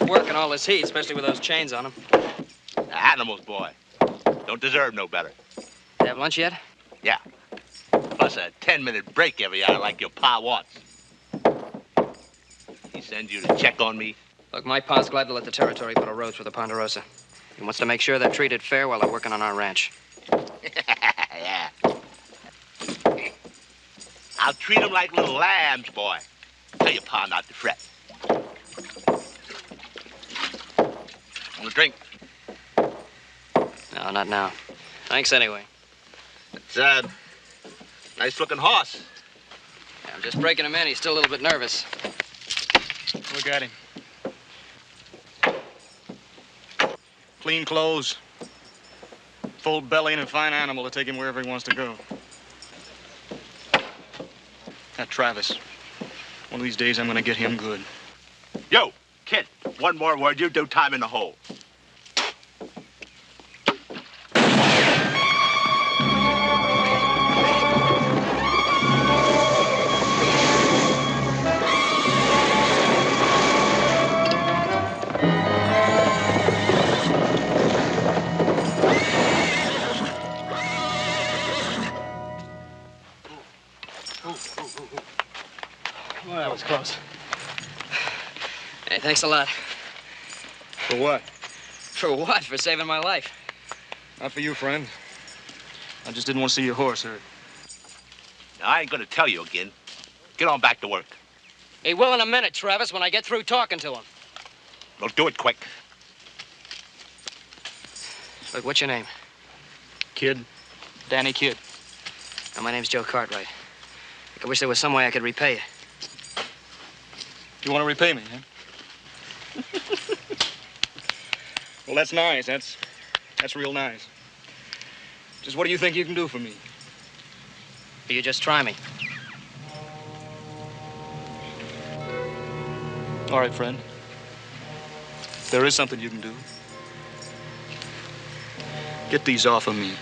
Working all this heat, especially with those chains on them. Animals, boy. Don't deserve no better. You have lunch yet? Yeah. Plus a 10-minute break every hour like your pa wants. He sends you to check on me? Look, my pa's glad to let the territory put a road through the Ponderosa. He wants to make sure they're treated fair while they're working on our ranch. Yeah. I'll treat them like little lambs, boy. Tell your pa not to fret. Want a drink? No, not now. Thanks anyway. It's a nice-looking horse. Yeah, I'm just breaking him in. He's still a little bit nervous. Look at him. Clean clothes, full belly, and a fine animal to take him wherever he wants to go. That Travis. One of these days, I'm gonna get him good. Yo, kid, one more word, you do time in the hole. Well, that was close. Hey, thanks a lot. For what? For what? For saving my life. Not for you, friend. I just didn't want to see your horse hurt. Now, I ain't gonna tell you again. Get on back to work. He will in a minute, Travis, when I get through talking to him. Well, do it quick. Look, what's your name? Kid. Danny Kidd. Oh, my name's Joe Cartwright. I wish there was some way I could repay you. You want to repay me, huh? Well, that's nice. That's real nice. Just what do you think you can do for me? Or you just try me. All right, friend. If there is something you can do, get these off of me.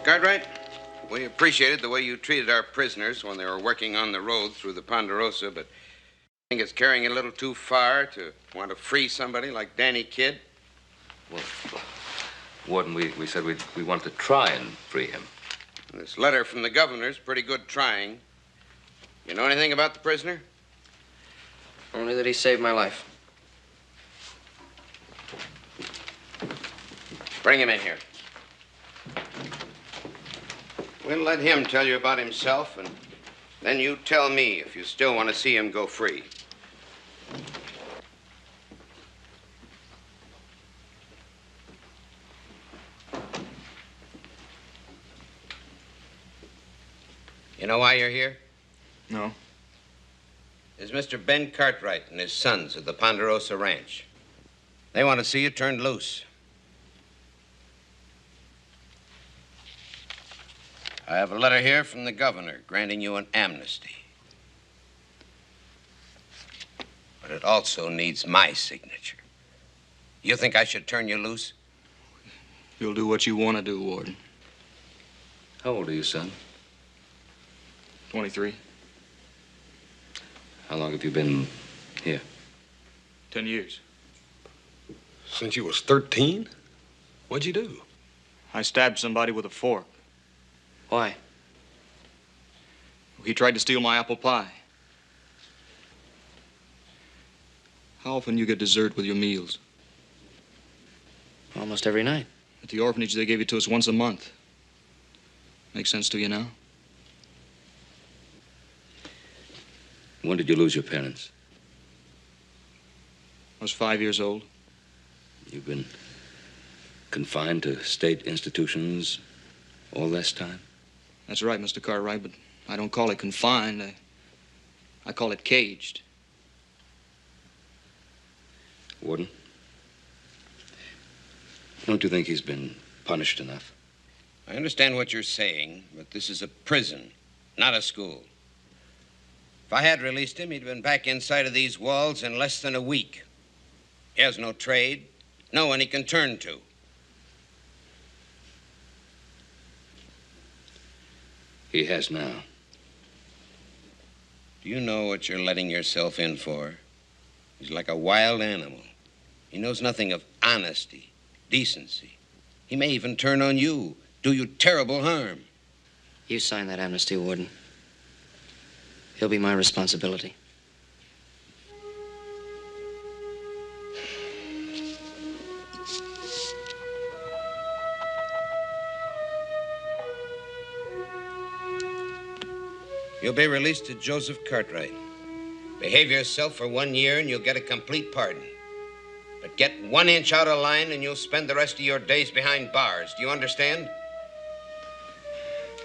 Cartwright, we appreciated the way you treated our prisoners when they were working on the road through the Ponderosa, but I think it's carrying it a little too far to want to free somebody like Danny Kidd. Well, Warden, we said we want to try and free him. This letter from the governor's pretty good trying. You know anything about the prisoner? Only that he saved my life. Bring him in here. We'll let him tell you about himself, and then you tell me if you still want to see him go free. You know why you're here? No. There's Mr. Ben Cartwright and his sons at the Ponderosa Ranch. They want to see you turned loose. I have a letter here from the governor granting you an amnesty. But it also needs my signature. You think I should turn you loose? You'll do what you want to do, Warden. How old are you, son? 23. How long have you been here? 10 years. Since you was 13? What'd you do? I stabbed somebody with a fork. Why? He tried to steal my apple pie. How often you get dessert with your meals? Almost every night. At the orphanage, they gave it to us once a month. Makes sense to you now? When did you lose your parents? I was 5 years old. You've been confined to state institutions all this time? That's right, Mr. Cartwright, but I don't call it confined. I call it caged. Warden, don't you think he's been punished enough? I understand what you're saying, but this is a prison, not a school. If I had released him, he'd been back inside of these walls in less than a week. He has no trade, no one he can turn to. He has now. Do you know what you're letting yourself in for? He's like a wild animal. He knows nothing of honesty, decency. He may even turn on you, do you terrible harm. You sign that amnesty, Warden. He'll be my responsibility. You'll be released to Joseph Cartwright. Behave yourself for 1 year and you'll get a complete pardon. But get 1 inch out of line and you'll spend the rest of your days behind bars. Do you understand?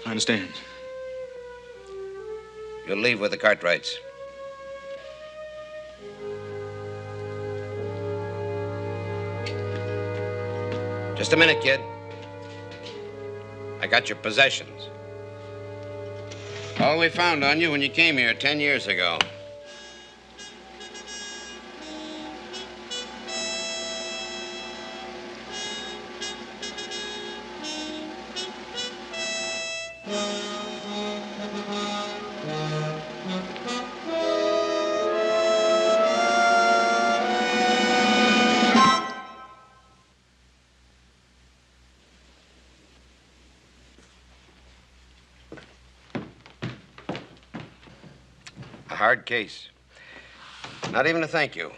I understand. You'll leave with the Cartwrights. Just a minute, kid. I got your possessions. All we found on you when you came here 10 years ago. A hard case. Not even a thank you.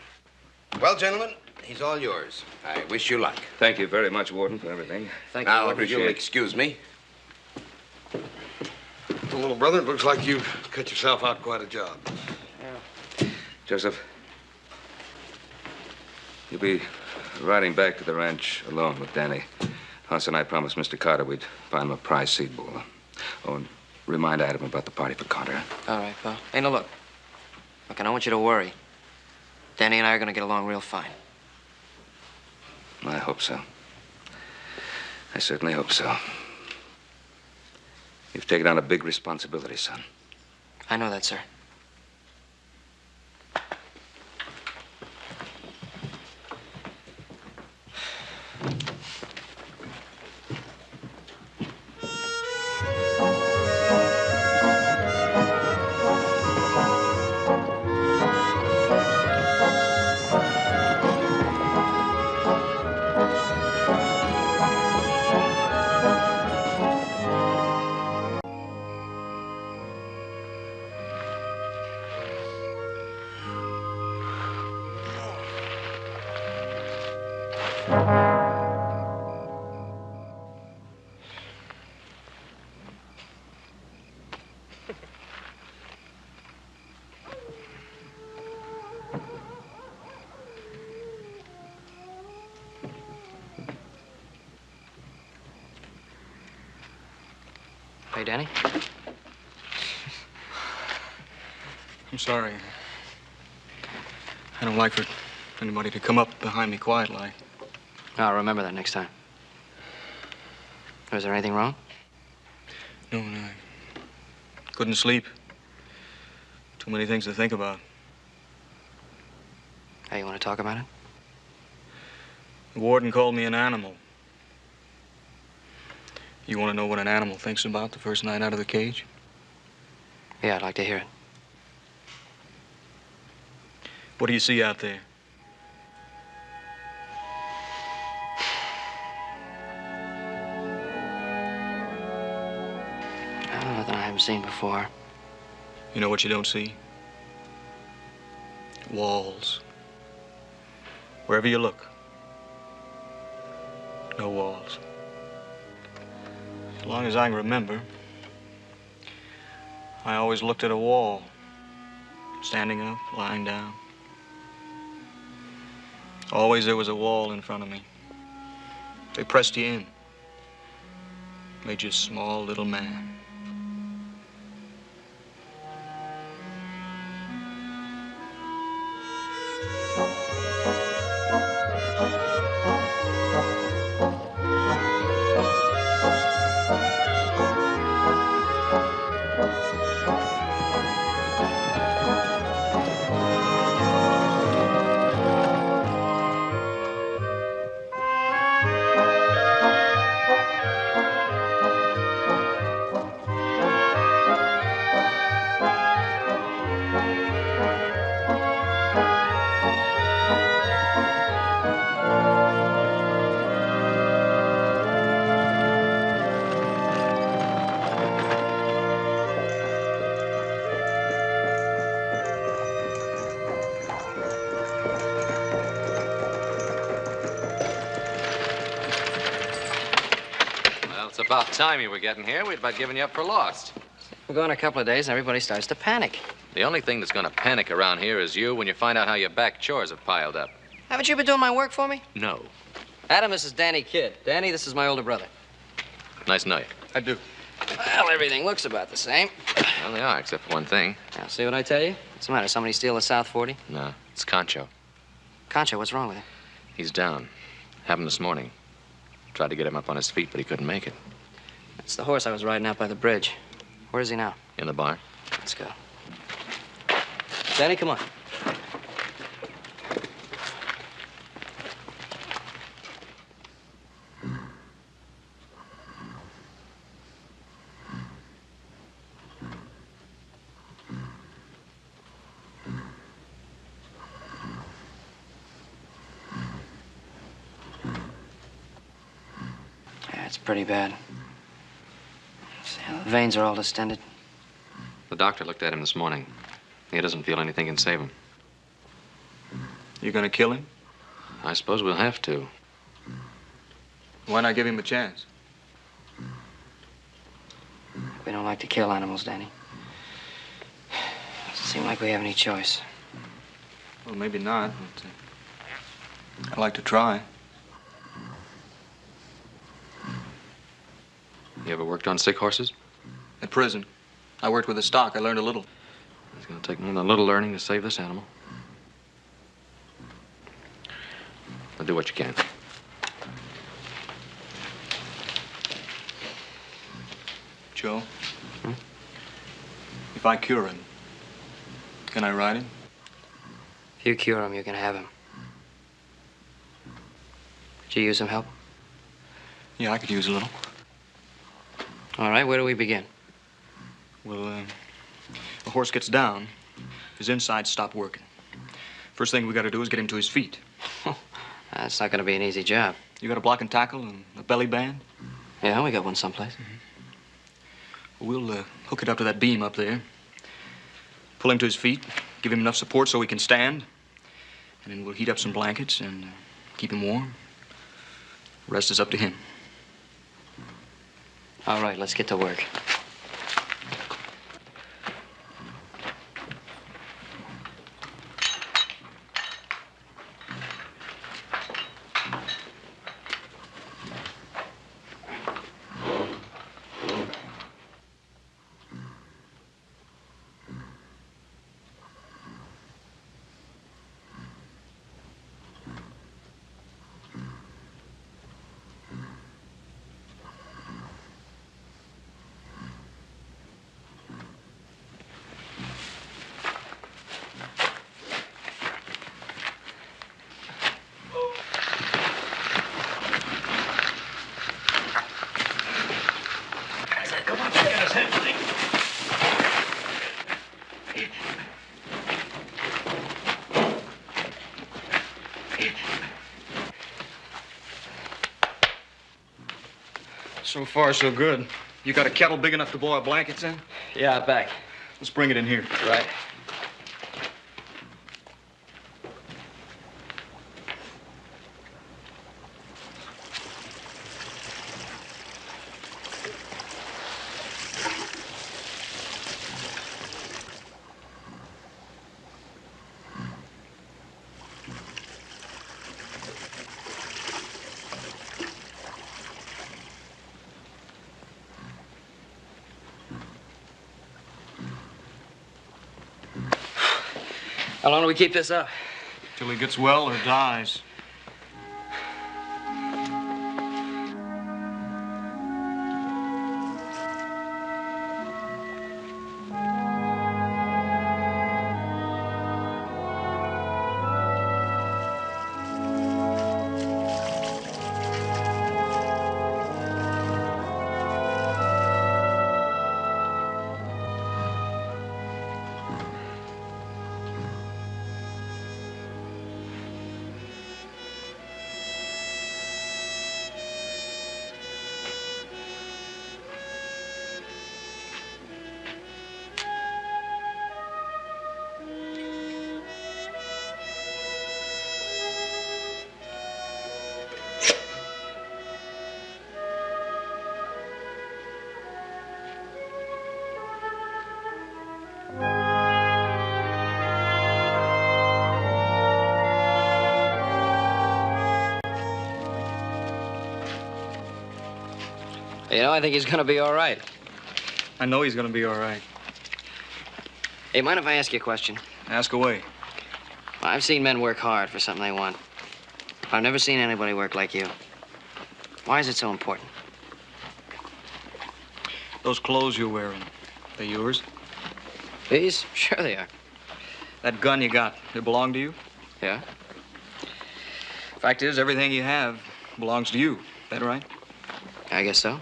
Well, gentlemen, he's all yours. I wish you luck. Thank you very much, Warden, for everything. Thank you, Now, Warden. if you'll excuse me. Well, little brother, it looks like you've cut yourself out quite a job. Joseph, you'll be riding back to the ranch alone with Danny. Hans and I promised Mr. Carter we'd find him a prize seed ball. Oh, and remind Adam about the party for Carter. All right, pal. Hey, now look. Look, I don't want you to worry. Danny and I are going to get along real fine. I hope so. I certainly hope so. You've taken on a big responsibility, son. I know that, sir. Hey, Danny. I'm sorry. I don't like for anybody to come up behind me quiet like. I'll remember that next time. Was there anything wrong? No, I couldn't sleep. Too many things to think about. Hey, you want to talk about it? The warden called me an animal. You want to know what an animal thinks about the first night out of the cage? Yeah, I'd like to hear it. What do you see out there? Nothing I haven't seen before. You know what you don't see? Walls. Wherever you look. No walls. As long as I can remember, I always looked at a wall. Standing up, lying down. Always there was a wall in front of me. They pressed you in. Made you a small little man. It's about time you were getting here. We'd about given you up for lost. We're going a couple of days and everybody starts to panic. The only thing that's going to panic around here is you when you find out how your back chores have piled up. Haven't you been doing my work for me? No. Adam, this is Danny Kidd. Danny, this is my older brother. Nice to know you. I do. Well, everything looks about the same. Well, they are, except for one thing. Now, see what I tell you? What's the matter? Somebody steal the South 40? No, it's Concho. Concho, what's wrong with him? He's down. Happened this morning. Tried to get him up on his feet, but he couldn't make it. It's the horse I was riding out by the bridge. Where is he now? In the barn. Let's go. Danny, come on. Yeah, it's pretty bad. See, the veins are all distended. The doctor looked at him this morning. He doesn't feel anything can save him. You gonna kill him? I suppose we'll have to. Why not give him a chance? We don't like to kill animals, Danny. Doesn't seem like we have any choice. Well, maybe not, but I'd like to try. You ever worked on sick horses? At prison. I worked with the stock. I learned a little. It's going to take more than a little learning to save this animal. But do what you can. Joe? If I cure him, can I ride him? If you cure him, you can have him. Could you use some help? Yeah, I could use a little. All right, where do we begin? Well, a horse gets down, his insides stop working. First thing we got to do is get him to his feet. That's not going to be an easy job. You got a block and tackle and a belly band? Yeah, we got one someplace. We'll hook it up to that beam up there. Pull him to his feet, give him enough support so he can stand. And then we'll heat up some blankets and keep him warm. The rest is up to him. All right, let's get to work. So far, so good. You got a kettle big enough to boil blankets in? Yeah, back. Let's bring it in here. Right. How long do we keep this up? Till he gets well or dies. You know, I think he's gonna be all right. I know he's gonna be all right. Hey, mind if I ask you a question? Ask away. Well, I've seen men work hard for something they want. I've never seen anybody work like you. Why is it so important? Those clothes you're wearing, they yours? These? Sure they are. That gun you got, it belong to you? Yeah? Fact is, everything you have belongs to you. Is that right? I guess so.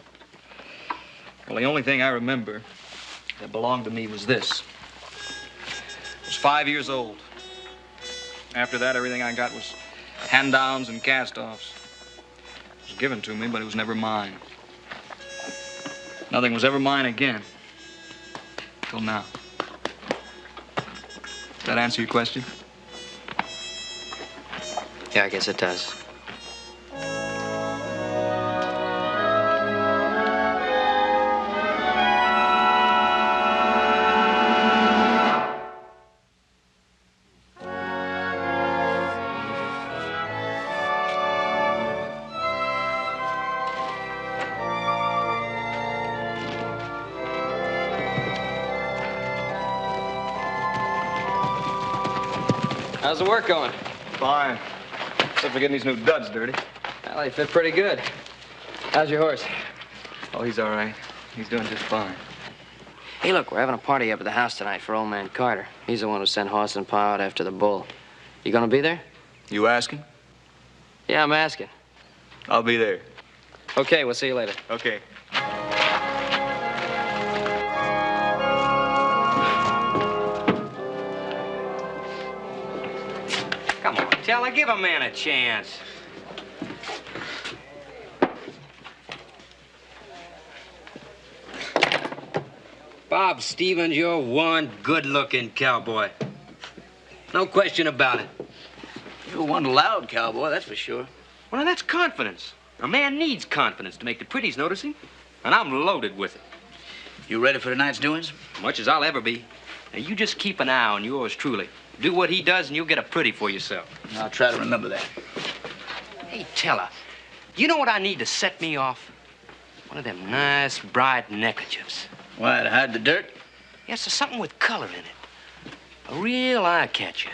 Well, the only thing I remember that belonged to me was this. I was 5 years old. After that, everything I got was hand-downs and cast-offs. It was given to me, but it was never mine. Nothing was ever mine again. Till now. Does that answer your question? Yeah, I guess it does. How's the work going? Fine. Except for getting these new duds dirty. Well, they fit pretty good. How's your horse? Oh, he's all right. He's doing just fine. Hey, look, we're having a party up at the house tonight for old man Carter. He's the one who sent Horse and Pa out after the bull. You gonna be there? You asking? Yeah, I'm asking. I'll be there. Okay, we'll see you later. Okay. Come on, Teller, give a man a chance. Bob Stevens, you're one good-looking cowboy. No question about it. You're one loud cowboy, that's for sure. Well, now, that's confidence. A man needs confidence to make the pretties notice him, and I'm loaded with it. You ready for tonight's doings? Much as I'll ever be. Now, you just keep an eye on yours truly. Do what he does, and you'll get a pretty for yourself. I'll try to remember that. Hey, Teller, you know what I need to set me off? One of them nice, bright neckerchiefs. Why, to hide the dirt? Yes, there's something with color in it. A real eye-catcher.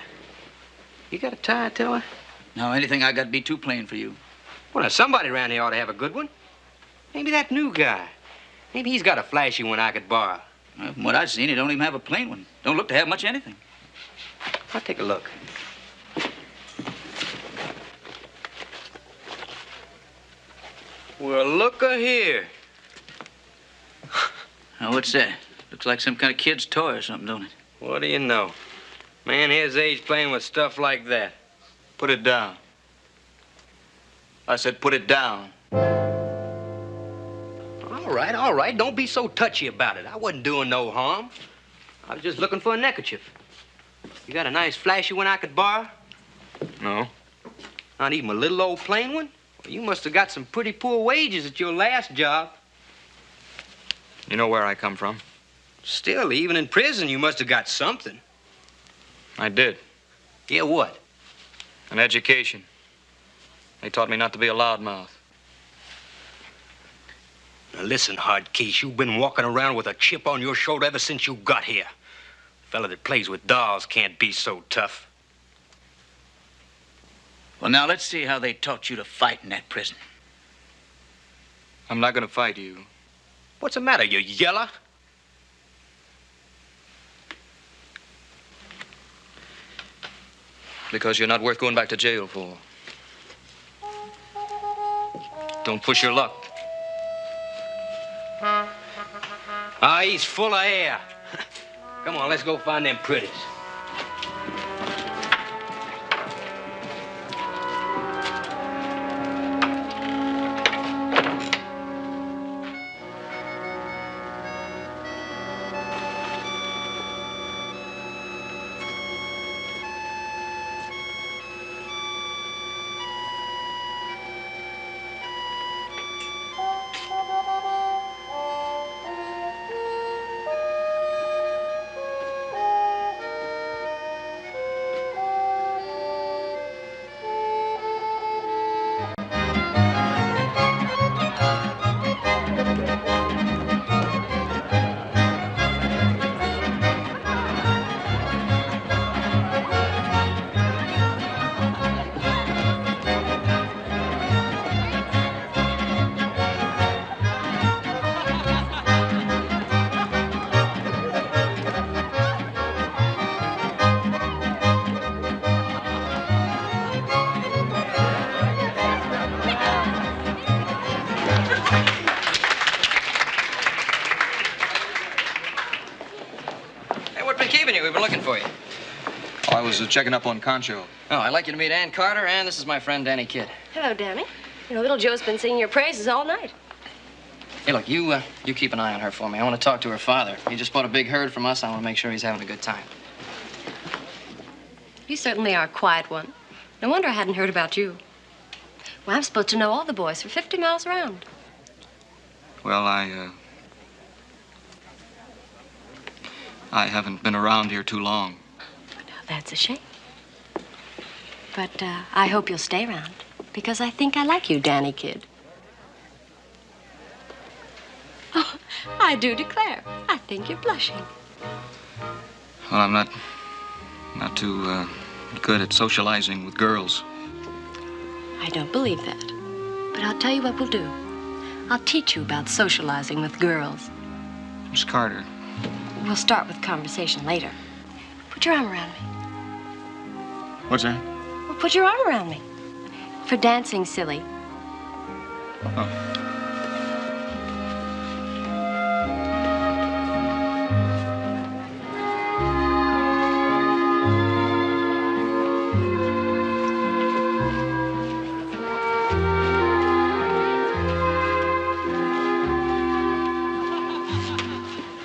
You got a tie, Teller? No, anything I got to be too plain for you. Well, now, somebody around here ought to have a good one. Maybe that new guy. Maybe he's got a flashy one I could borrow. Well, from what I've seen, he don't even have a plain one. Don't look to have much anything. I'll take a look. Well, look-a-here. Now, what's that? Looks like some kind of kid's toy or something, don't it? What do you know? Man his age playing with stuff like that. Put it down. I said put it down. right, all right. Don't be so touchy about it. I wasn't doing no harm. I was just looking for a neckerchief. You got a nice flashy one I could borrow? No. Not even a little old plain one? Well, you must have got some pretty poor wages at your last job. You know where I come from? Still, even in prison, you must have got something. I did. Yeah, what? An education. They taught me not to be a loudmouth. Now listen, Hardcase, you've been walking around with a chip on your shoulder ever since you got here. A fella that plays with dolls can't be so tough. Well, now, let's see how they taught you to fight in that prison. I'm not gonna fight you. What's the matter, you yeller? Because you're not worth going back to jail for. Don't push your luck. Ah, he's full of air. Come on, let's go find them pretties. We've been looking for you. Oh, I was checking up on Concho. Oh, I'd like you to meet Ann Carter, and this is my friend Danny Kidd. Hello, Danny. You know, little Joe's been singing your praises all night. Hey, look, you keep an eye on her for me. I want to talk to her father. He just bought a big herd from us. I want to make sure he's having a good time. You certainly are a quiet one. No wonder I hadn't heard about you. Well, I'm supposed to know all the boys for 50 miles around. Well, I haven't been around here too long. Now, that's a shame. But I hope you'll stay around, because I think I like you, Danny Kidd. Oh, I do declare. I think you're blushing. Well, I'm not too good at socializing with girls. I don't believe that. But I'll tell you what we'll do. I'll teach you about socializing with girls. Miss Carter. We'll start with conversation later. Put your arm around me. What's that? Well, put your arm around me. For dancing, silly. Oh.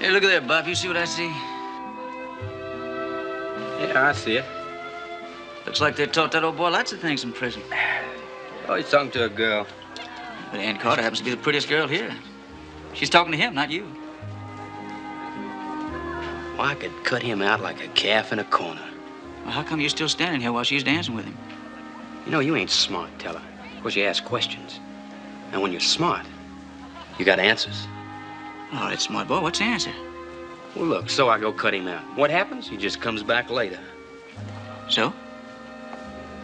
Hey, look at there, Bob. You see what I see? Yeah, I see it. Looks like they taught that old boy lots of things in prison. Oh, he's talking to a girl. But Ann Carter happens to be the prettiest girl here. She's talking to him, not you. Well, I could cut him out like a calf in a corner. Well, how come you're still standing here while she's dancing with him? You know, you ain't smart, Teller. Because you ask questions. And when you're smart, you got answers. Oh, that's smart boy. What's the answer? Well, look, so I go cut him out. What happens? He just comes back later. So?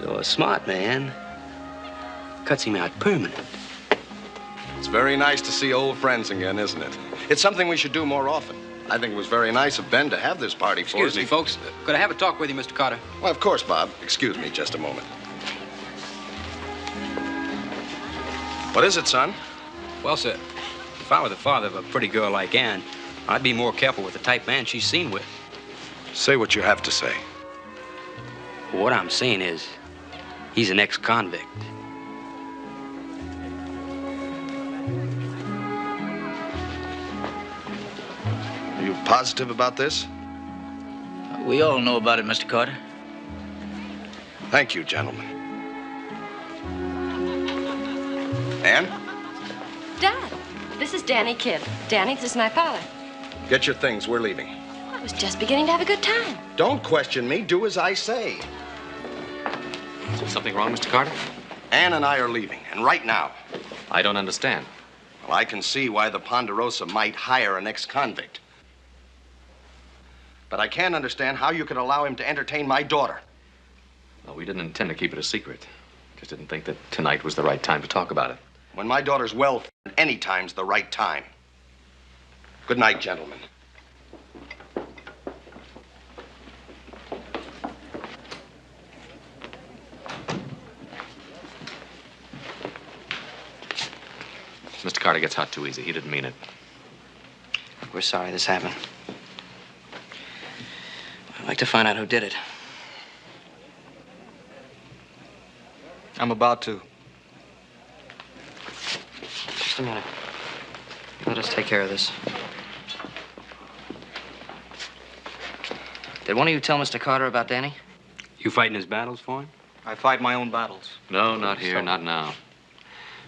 So a smart man cuts him out permanent. It's very nice to see old friends again, isn't it? It's something we should do more often. I think it was very nice of Ben to have this party for us. Excuse me, folks. Could I have a talk with you, Mr. Carter? Well, of course, Bob. Excuse me just a moment. What is it, son? Well, sir, if I were the father of a pretty girl like Ann, I'd be more careful with the type man she's seen with. Say what you have to say. What I'm saying is, he's an ex-convict. positive about this? We all know about it, Mr. Carter. Thank you, gentlemen. Ann, Dad, this is Danny Kidd. Danny, this is my father. get your things. We're leaving. I was just beginning to have a good time. Don't question me. Do as I say. Is there something wrong, Mr. Carter? Ann and I are leaving, and right now. I don't understand. Well, I can see why the Ponderosa might hire an ex-convict. But I can't understand how you could allow him to entertain my daughter. Well, we didn't intend to keep it a secret. Just didn't think that tonight was the right time to talk about it. When my daughter's well, any time's the right time. Good night, gentlemen. Mr. Carter gets hot too easy. He didn't mean it. We're sorry this happened. I'd like to find out who did it. I'm about to. Just a minute. Let us take care of this. Did one of you tell Mr. Carter about Danny? You fighting his battles for him? I fight my own battles. No, not here, not now.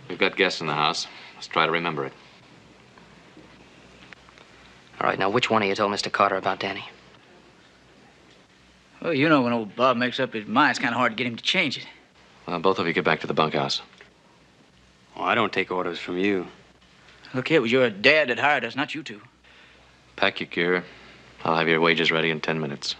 We've got guests in the house. Let's try to remember it. All right, now which one of you told Mr. Carter about Danny? Well, you know, when old Bob makes up his mind, it's kind of hard to get him to change it. Well, both of you get back to the bunkhouse. Oh, I don't take orders from you. Look here, it was your dad that hired us, not you two. Pack your gear. I'll have your wages ready in 10 minutes.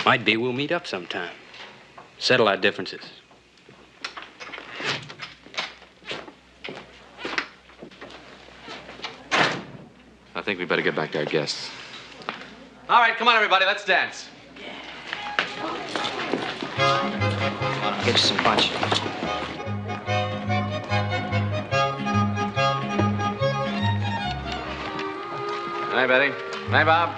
Might be we'll meet up sometime. Settle our differences. I think we better get back to our guests. All right, come on, everybody. Let's dance. I'll get you some punch. Hi, Betty. Hi, Bob.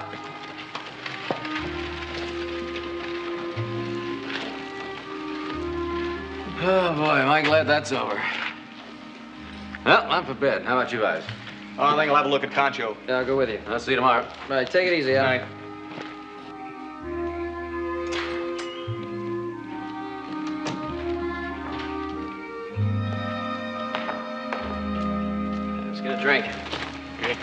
Oh, boy, am I glad that's over. Well, I'm for bed. How about you guys? Oh, I think I'll have a look at Concho. Yeah, I'll go with you. I'll see you tomorrow. All right, take it easy, All huh? right. Let's get a drink. Okay.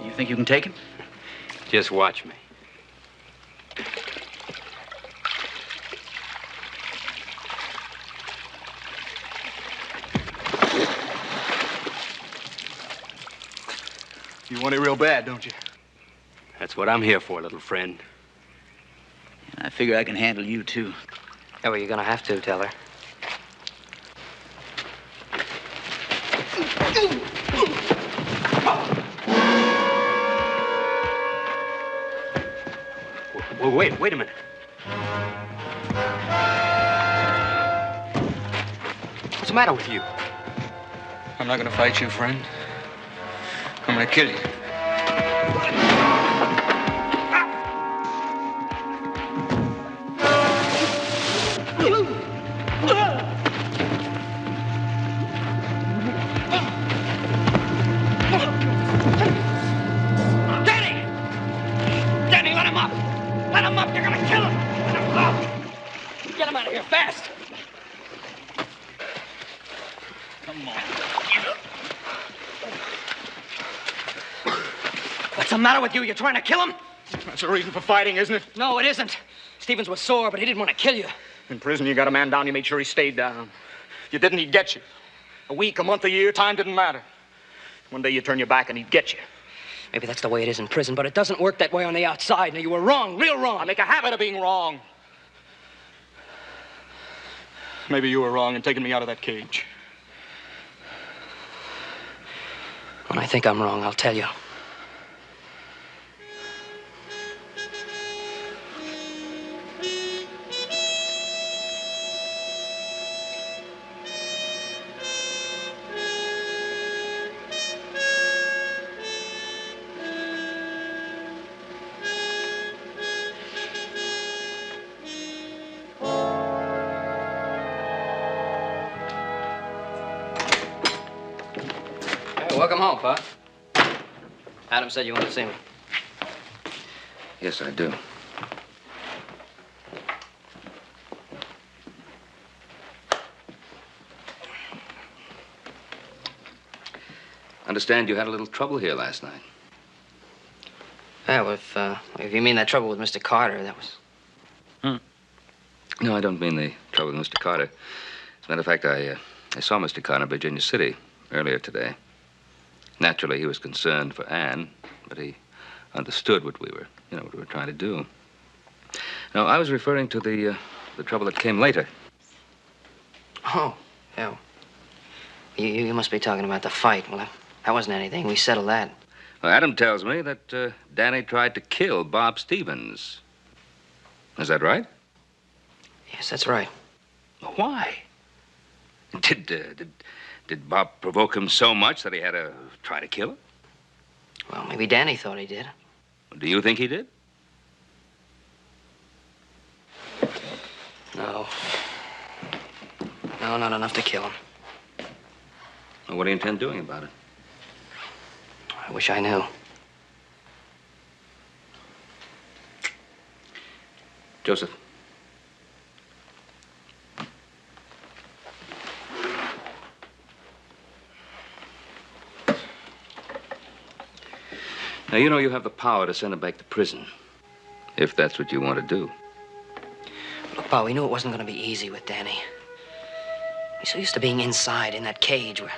You think you can take him? Just watch me. You want it real bad, don't you? That's what I'm here for, little friend. And I figure I can handle you, too. Yeah, well, you're gonna have to, tell her. Well, wait a minute. What's the matter with you? I'm not gonna fight you, friend. I'm gonna kill you. Danny, let him up! Let him up! You're gonna kill him! Let him up! Get him out of here, fast! Come on. What's the matter with you? You're trying to kill him? That's a reason for fighting, isn't it? No, it isn't. Stevens was sore, but he didn't want to kill you. In prison, you got a man down, you made sure he stayed down. If you didn't, he'd get you. A week, a month, a year, time didn't matter. One day you turn your back and he'd get you. Maybe that's the way it is in prison, but it doesn't work that way on the outside. Now, you were wrong, real wrong. I make a habit of being wrong. Maybe you were wrong in taking me out of that cage. When I think I'm wrong, I'll tell you. Welcome home, Pa. Adam said you wanted to see me. Yes, I do. Understand you had a little trouble here last night. Yeah, well, if you mean that trouble with Mr. Carter, that was... No, I don't mean the trouble with Mr. Carter. As a matter of fact, I saw Mr. Carter in Virginia City earlier today. Naturally, he was concerned for Anne, but he understood what we were trying to do. No, I was referring to the trouble that came later. Oh, yeah. You must be talking about the fight. Well, that wasn't anything. We settled that. Well, Adam tells me that Danny tried to kill Bob Stevens. Is that right? Yes, that's right. Why? Did Bob provoke him so much that he had to try to kill him? Well, maybe Danny thought he did. Do you think he did? No. No, not enough to kill him. Well, what do you intend doing about it? I wish I knew. Joseph. Now, you know you have the power to send him back to prison, if that's what you want to do. Look, Pa, we knew it wasn't going to be easy with Danny. He's so used to being inside in that cage where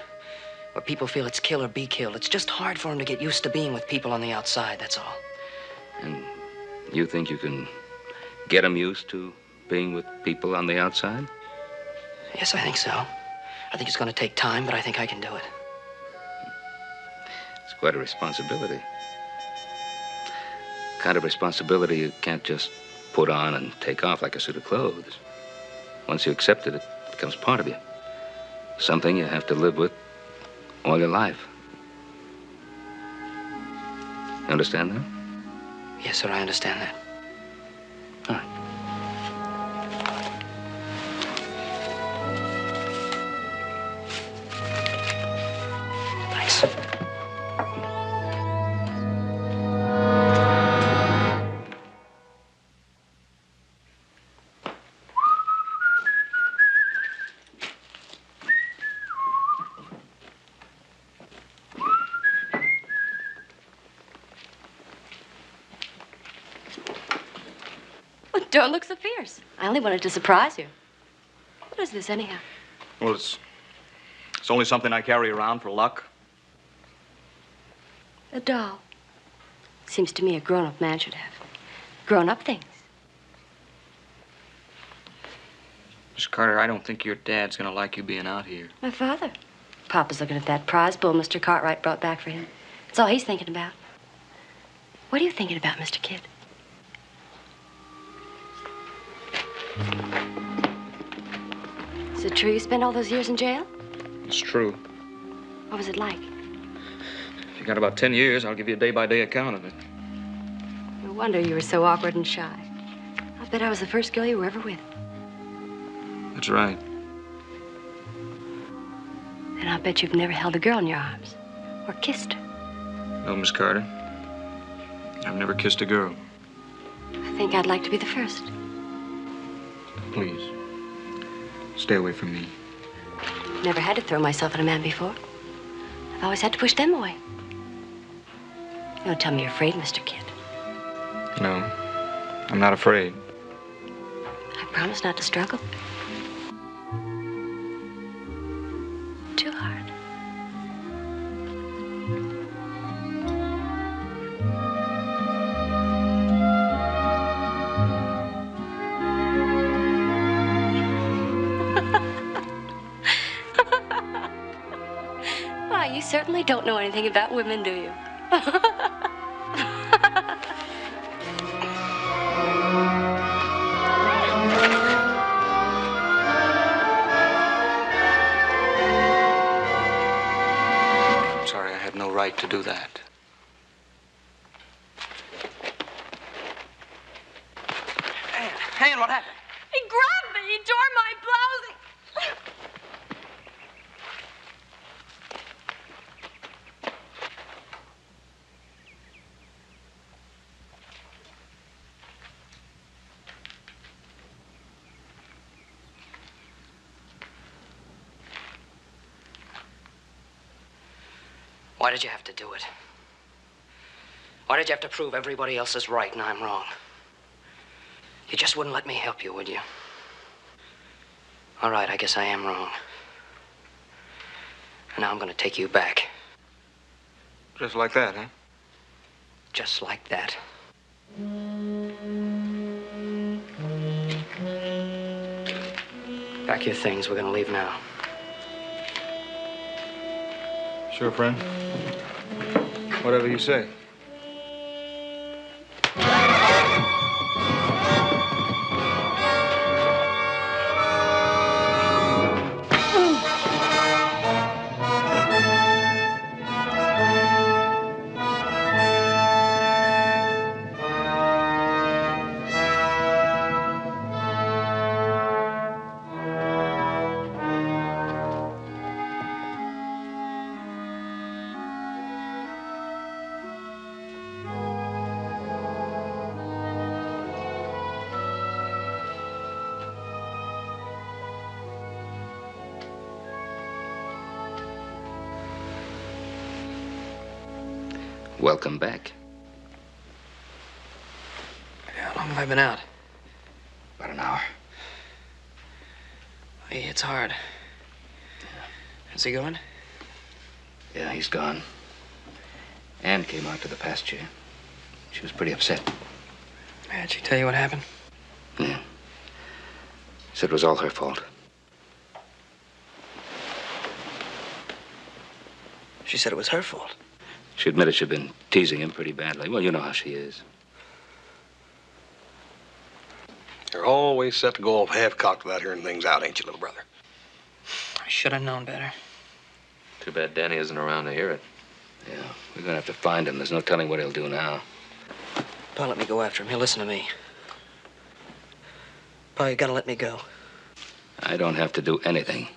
people feel it's kill or be killed. It's just hard for him to get used to being with people on the outside, that's all. And you think you can get him used to being with people on the outside? Yes, I think so. I think it's going to take time, but I think I can do it. It's quite a responsibility. Kind of responsibility you can't just put on and take off like a suit of clothes. Once you accept it, it becomes part of you. Something you have to live with all your life. You understand that? Yes, sir, I understand that. All right. Thanks. Don't look so fierce. I only wanted to surprise you. What is this, anyhow? Well, it's only something I carry around for luck. A doll. Seems to me a grown-up man should have grown-up things. Miss Carter, I don't think your dad's gonna like you being out here. My father. Papa's looking at that prize bull Mr. Cartwright brought back for him. That's all he's thinking about. What are you thinking about, Mr. Kidd? Is it true you spent all those years in jail? It's true. What was it like? If you got about 10 years, I'll give you a day-by-day account of it. No wonder you were so awkward and shy. I bet I was the first girl you were ever with. That's right. And I bet you've never held a girl in your arms or kissed her. No, Miss Carter. I've never kissed a girl. I think I'd like to be the first. Please, stay away from me. Never had to throw myself at a man before. I've always had to push them away. Don't tell me you're afraid, Mr. Kidd. No, I'm not afraid. I promise not to struggle. Too hard. Why, you certainly don't know anything about women, do you? I'm sorry, I had no right to do that. Anne, what happened? He grabbed me. He tore my blouse. Why did you have to do it? Why did you have to prove everybody else is right and I'm wrong? You just wouldn't let me help you, would you? All right, I guess I am wrong. And now I'm gonna take you back. Just like that, huh? Just like that. Pack your things. We're gonna leave now. Sure, friend. Whatever you say. Welcome back. How long have I been out? About an hour. Hey, it's hard. Is he going? Yeah, he's gone. Anne came out to the pasture. She was pretty upset. Did she tell you what happened? Yeah. Said it was all her fault. She said it was her fault. She admitted she'd been teasing him pretty badly. Well, you know how she is. You're always set to go off half-cocked about hearing things out, ain't you, little brother? I should have known better. Too bad Danny isn't around to hear it. Yeah, we're gonna have to find him. There's no telling what he'll do now. Pa, let me go after him. He'll listen to me. Pa, you gotta let me go. I don't have to do anything.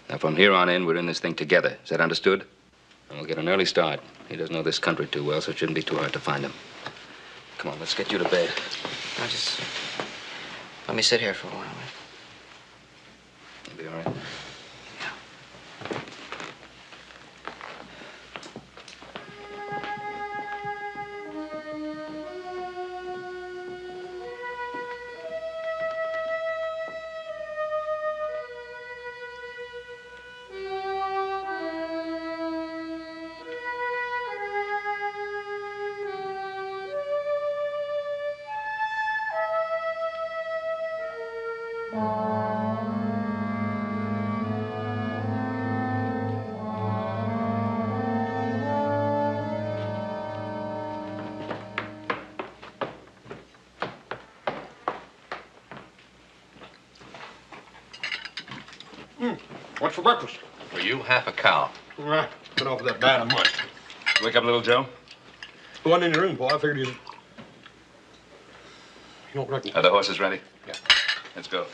Now, from here on in, we're in this thing together. Is that understood? And we'll get an early start. He doesn't know this country too well, so it shouldn't be too hard to find him. Come on, let's get you to bed. Now just let me sit here for a while. You'll be all right. What's for breakfast? For you, half a cow. All right. Get off of that bad of mud. Wake up, little Joe. Who wasn't in your room, Paul? I figured you don't reckon. Are the horses ready? Yeah. Let's go.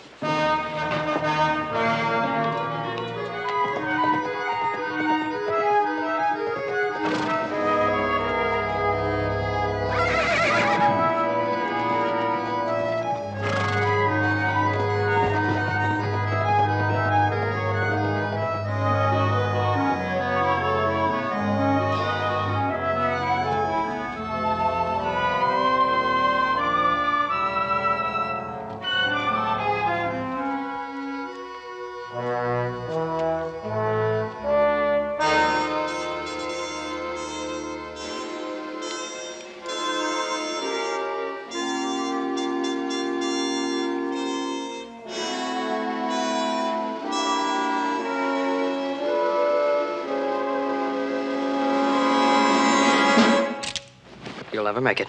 You'll never make it.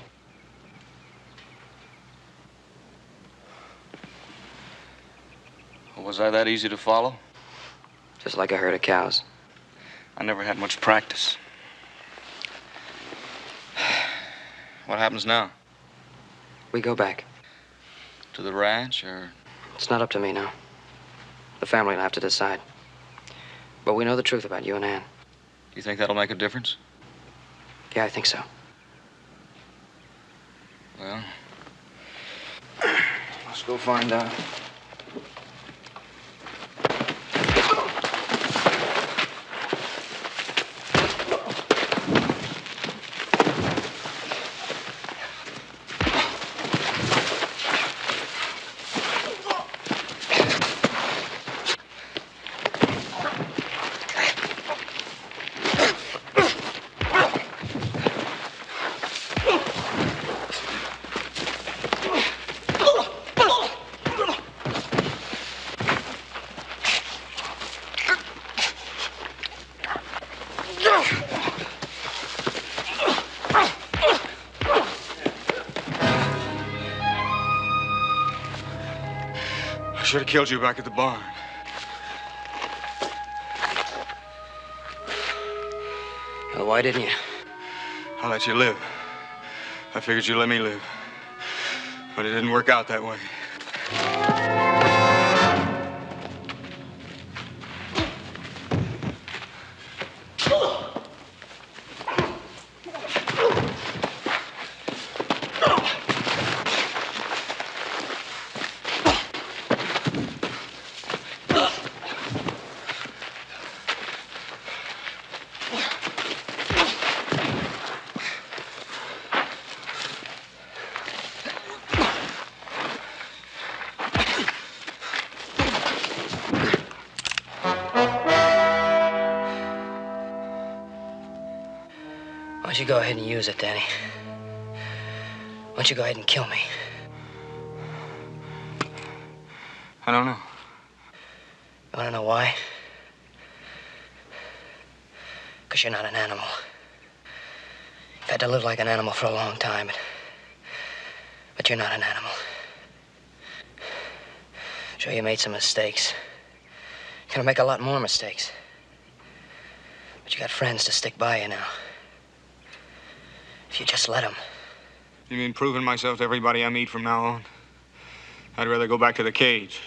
Was I that easy to follow? Just like a herd of cows. I never had much practice. What happens now? We go back. To the ranch, or? It's not up to me now. The family will have to decide. But we know the truth about you and Anne. Do you think that'll make a difference? Yeah, I think so. Well, let's go find out. I should have killed you back at the barn. Well, why didn't you? I let you live. I figured you'd let me live. But it didn't work out that way. Why don't you go ahead and use it, Danny? Why don't you go ahead and kill me? I don't know. You want to know why? Because you're not an animal. You've had to live like an animal for a long time, but you're not an animal. Sure, you made some mistakes. You're gonna make a lot more mistakes. But you got friends to stick by you now. If you just let them. You mean proving myself to everybody I meet from now on? I'd rather go back to the cage.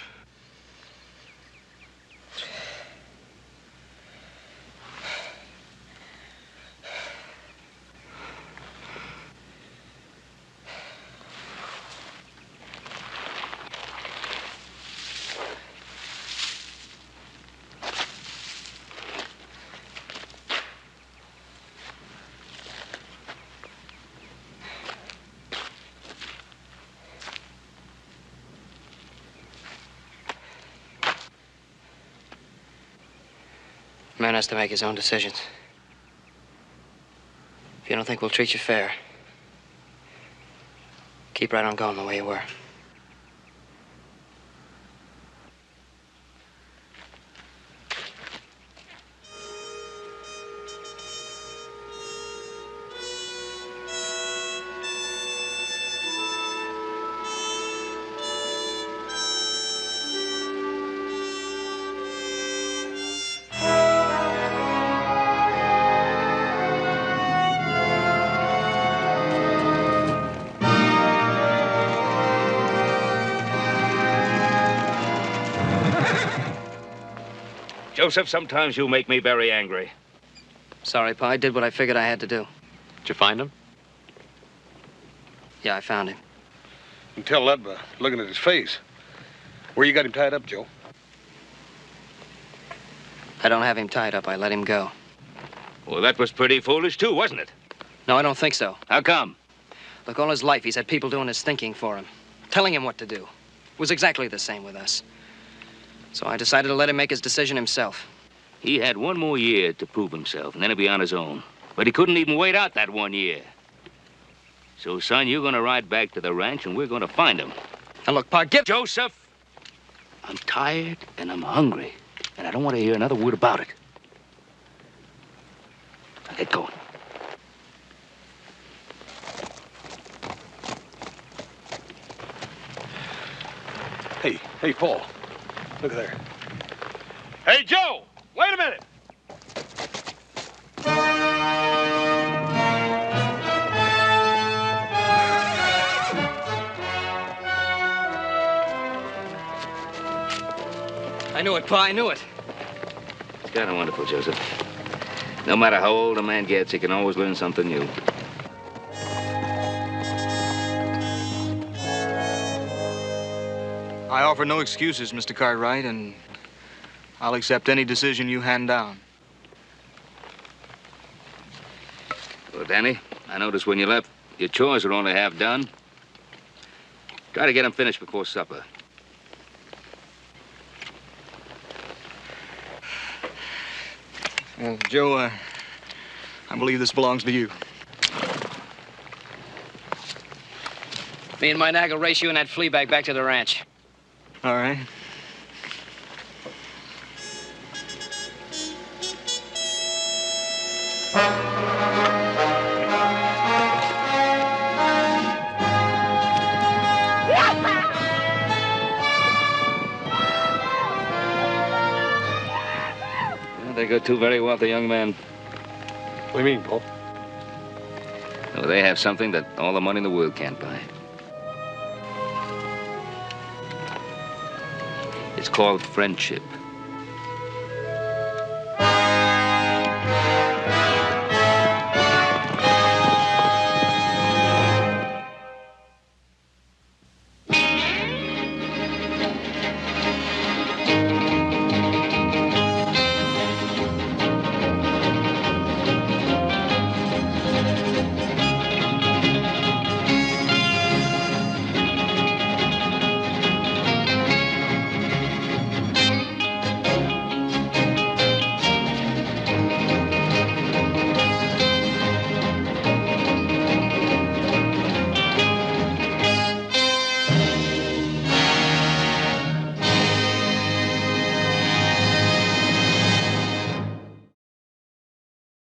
A man has to make his own decisions. If you don't think we'll treat you fair, keep right on going the way you were. Joseph, sometimes you make me very angry. Sorry, Pa. I did what I figured I had to do. Did you find him? Yeah, I found him. You can tell that by looking at his face. Where you got him tied up, Joe? I don't have him tied up. I let him go. Well, that was pretty foolish, too, wasn't it? No, I don't think so. How come? Look, all his life, he's had people doing his thinking for him, telling him what to do. It was exactly the same with us. So I decided to let him make his decision himself. He had one more year to prove himself, and then he'd be on his own. But he couldn't even wait out that 1 year. So, son, you're going to ride back to the ranch, and we're going to find him. Now, look, Pa, give... Joseph, I'm tired, and I'm hungry, and I don't want to hear another word about it. Now, get going. Hey, Paul. Look at there. Hey, Joe! Wait a minute! I knew it, Pa, I knew it. It's kind of wonderful, Joseph. No matter how old a man gets, he can always learn something new. I offer no excuses, Mr. Cartwright, and I'll accept any decision you hand down. Well, Danny, I noticed when you left, your chores were only half done. Try to get them finished before supper. Joe, I believe this belongs to you. Me and my nag will race you and that flea bag back to the ranch. All right. Well, they got two very wealthy young men. What do you mean, Paul? Well, they have something that all the money in the world can't buy. It's called friendship.